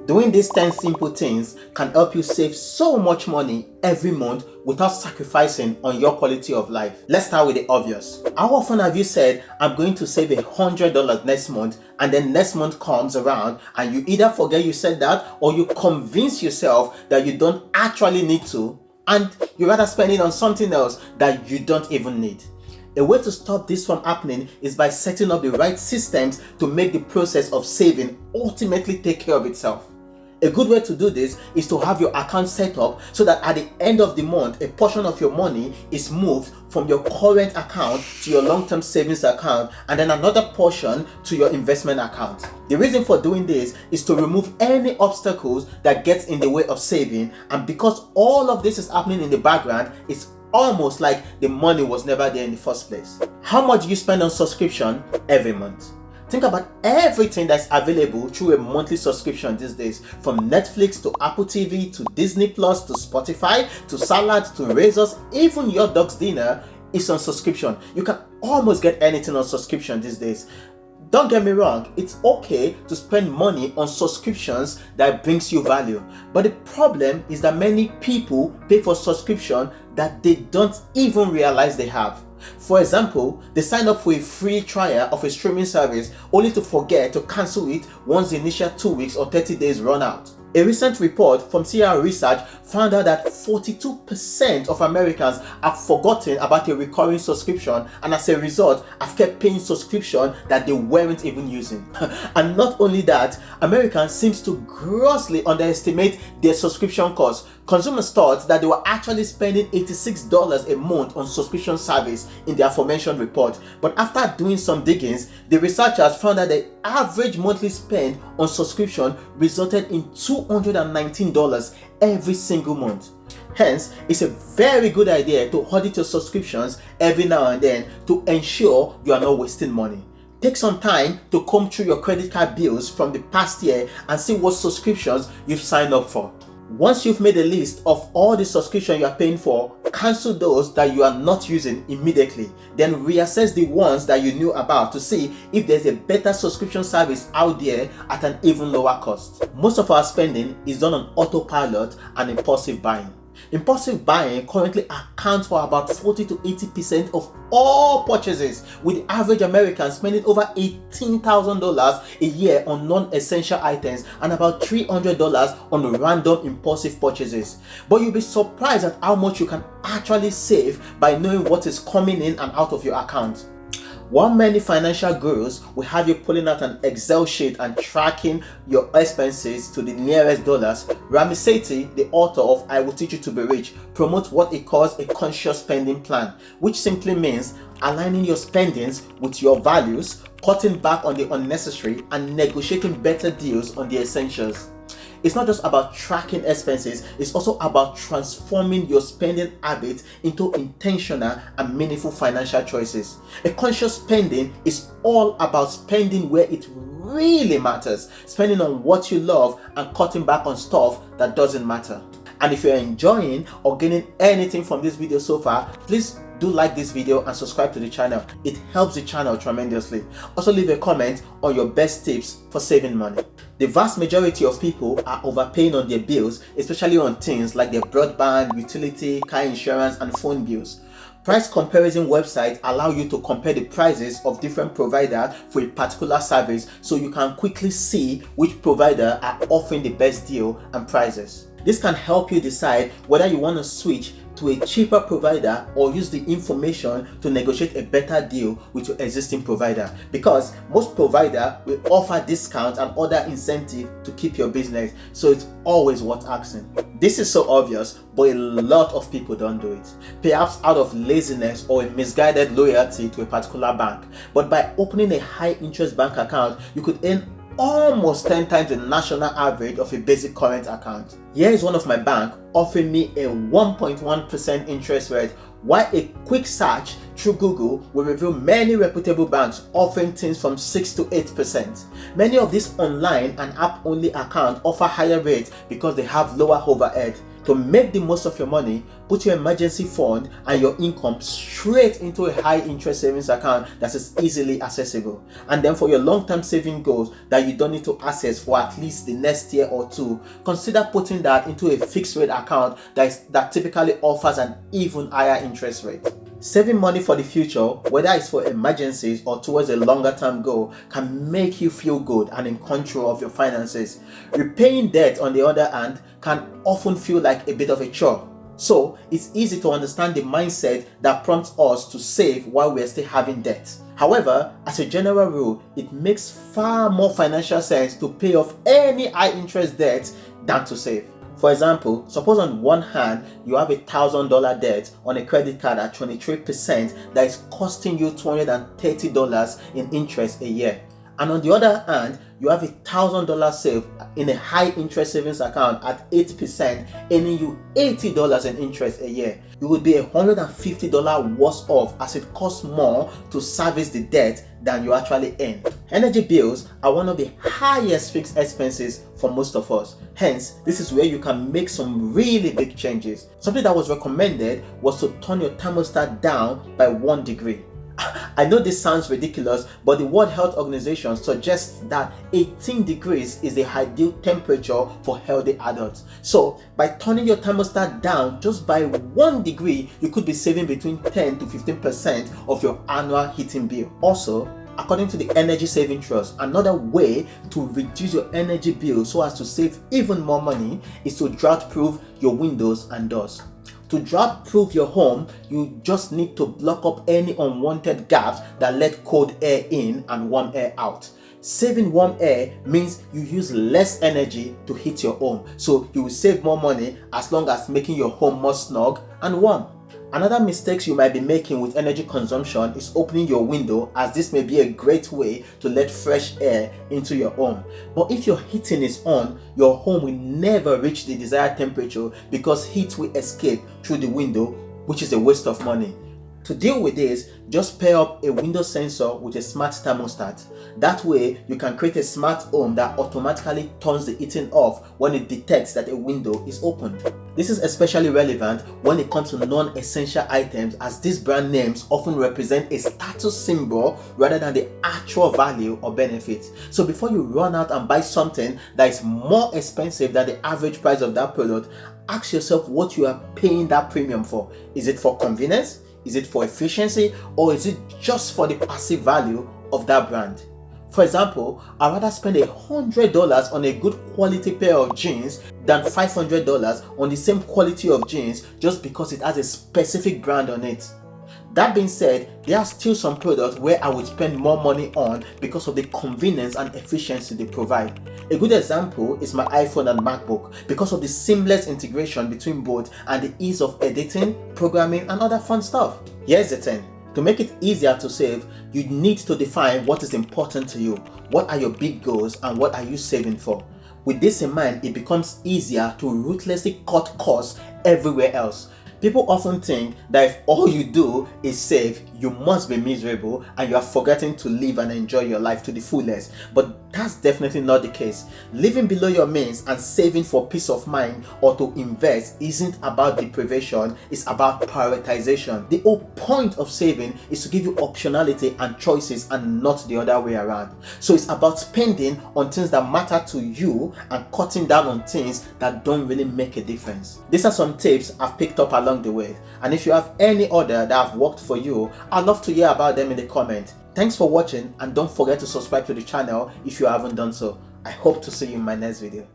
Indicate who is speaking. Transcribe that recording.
Speaker 1: Doing these 10 simple things can help you save so much money every month without sacrificing on your quality of life. Let's start with the obvious. How often have you said, I'm going to save $100 next month, and then next month comes around and you either forget you said that or you convince yourself that you don't actually need to, and you rather spend it on something else that you don't even need? A way to stop this from happening is by setting up the right systems to make the process of saving ultimately take care of itself. A good way to do this is to have your account set up so that at the end of the month, a portion of your money is moved from your current account to your long-term savings account, and then another portion to your investment account. The reason for doing this is to remove any obstacles that gets in the way of saving, and because all of this is happening in the background, it's almost like the money was never there in the first place. How much do you spend on subscription every month? Think about everything that's available through a monthly subscription these days, from Netflix to Apple TV to Disney Plus to Spotify to Salad to Razors. Even your dog's dinner is on subscription. You can almost get anything on subscription these days. Don't get me wrong, it's okay to spend money on subscriptions that brings you value. But the problem is that many people pay for subscription that they don't even realize they have. For example, they sign up for a free trial of a streaming service only to forget to cancel it once the initial 2 weeks or 30 days run out. A recent report from CR Research found out that 42% of Americans have forgotten about a recurring subscription, and as a result have kept paying subscription that they weren't even using. And not only that, Americans seems to grossly underestimate their subscription costs. Consumers thought that they were actually spending $86 a month on subscription service in the aforementioned report, but after doing some diggings, the researchers found that the average monthly spend on subscription resulted in $219 every single month. Hence, it's a very good idea to audit your subscriptions every now and then to ensure you are not wasting money. Take some time to comb through your credit card bills from the past year and see what subscriptions you've signed up for. Once you've made a list of all the subscriptions you are paying for, cancel those that you are not using immediately. Then reassess the ones that you knew about to see if there's a better subscription service out there at an even lower cost. Most of our spending is done on autopilot and impulsive buying. Impulsive buying currently accounts for about 40 to 80% of all purchases, with the average American spending over $18,000 a year on non-essential items and about $300 on random impulsive purchases. But you'll be surprised at how much you can actually save by knowing what is coming in and out of your account. While many financial gurus will have you pulling out an Excel sheet and tracking your expenses to the nearest dollars, Ramit Sethi, the author of I Will Teach You to Be Rich, promotes what he calls a conscious spending plan, which simply means aligning your spendings with your values, cutting back on the unnecessary, and negotiating better deals on the essentials. It's not just about tracking expenses, it's also about transforming your spending habits into intentional and meaningful financial choices. A conscious spending is all about spending where it really matters, spending on what you love and cutting back on stuff that doesn't matter. And if you're enjoying or gaining anything from this video so far, please do like this video and subscribe to the channel. It helps the channel tremendously. Also leave a comment on your best tips for saving money. The vast majority of people are overpaying on their bills, especially on things like their broadband, utility, car insurance, and phone bills. Price comparison websites allow you to compare the prices of different providers for a particular service, so you can quickly see which provider are offering the best deal and prices. This can help you decide whether you want to switch to a cheaper provider or use the information to negotiate a better deal with your existing provider, because most providers will offer discounts and other incentives to keep your business, so it's always worth asking. This is so obvious, but a lot of people don't do it, perhaps out of laziness or a misguided loyalty to a particular bank. But by opening a high interest bank account, you could earn almost 10 times the national average of a basic current account. Here is one of my bank offering me a 1.1% interest rate while a quick search through Google will reveal many reputable banks offering things from 6 to 8%. Many of these online and app-only accounts offer higher rates because they have lower overhead. To make the most of your money, put your emergency fund and your income straight into a high interest savings account that is easily accessible. And then for your long-term saving goals that you don't need to access for at least the next year or two, consider putting that into a fixed rate account that typically offers an even higher interest rate. Saving money for the future, whether it's for emergencies or towards a longer term goal, can make you feel good and in control of your finances. Repaying debt, on the other hand, can often feel like a bit of a chore. So it's easy to understand the mindset that prompts us to save while we're still having debt. However, as a general rule, it makes far more financial sense to pay off any high interest debt than to save. For example, suppose on one hand you have $1,000 debt on a credit card at 23% that is costing you $230 in interest a year. And on the other hand, you have $1,000 saved in a high interest savings account at 8%, earning you $80 in interest a year. You would be $150 worse off, as it costs more to service the debt than you actually earn. Energy bills are one of the highest fixed expenses for most of us. Hence, this is where you can make some really big changes. Something that was recommended was to turn your thermostat down by 1 degree. I know this sounds ridiculous, but the World Health Organization suggests that 18 degrees is the ideal temperature for healthy adults. So, by turning your thermostat down just by 1 degree, you could be saving between 10 to 15% of your annual heating bill. Also, according to the Energy Saving Trust, another way to reduce your energy bill so as to save even more money is to drought-proof your windows and doors. To drought-proof your home, you just need to block up any unwanted gaps that let cold air in and warm air out. Saving warm air means you use less energy to heat your home, so you will save more money as long as making your home more snug and warm. Another mistake you might be making with energy consumption is opening your window, as this may be a great way to let fresh air into your home. But if your heating is on, your home will never reach the desired temperature because heat will escape through the window, which is a waste of money. To deal with this, just pair up a window sensor with a smart thermostat. That way, you can create a smart home that automatically turns the heating off when it detects that a window is opened. This is especially relevant when it comes to non-essential items, as these brand names often represent a status symbol rather than the actual value or benefit. So before you run out and buy something that is more expensive than the average price of that product, ask yourself what you are paying that premium for. Is it for convenience? Is it for efficiency, or is it just for the passive value of that brand? For example, I'd rather spend $100 on a good quality pair of jeans than $500 on the same quality of jeans just because it has a specific brand on it. That being said, there are still some products where I would spend more money on because of the convenience and efficiency they provide. A good example is my iPhone and MacBook, because of the seamless integration between both and the ease of editing, programming, and other fun stuff. Here's the thing. To make it easier to save, you need to define what is important to you. What are your big goals and what are you saving for? With this in mind, it becomes easier to ruthlessly cut costs everywhere else. People often think that if all you do is save, you must be miserable and you are forgetting to live and enjoy your life to the fullest. But that's definitely not the case. Living below your means and saving for peace of mind or to invest isn't about deprivation, it's about prioritization. The whole point of saving is to give you optionality and choices and not the other way around. So it's about spending on things that matter to you and cutting down on things that don't really make a difference. These are some tips I've picked up along the way, and if you have any other that have worked for you, I'd love to hear about them in the comment. Thanks for watching, and don't forget to subscribe to the channel if you haven't done so. I hope to see you in my next video.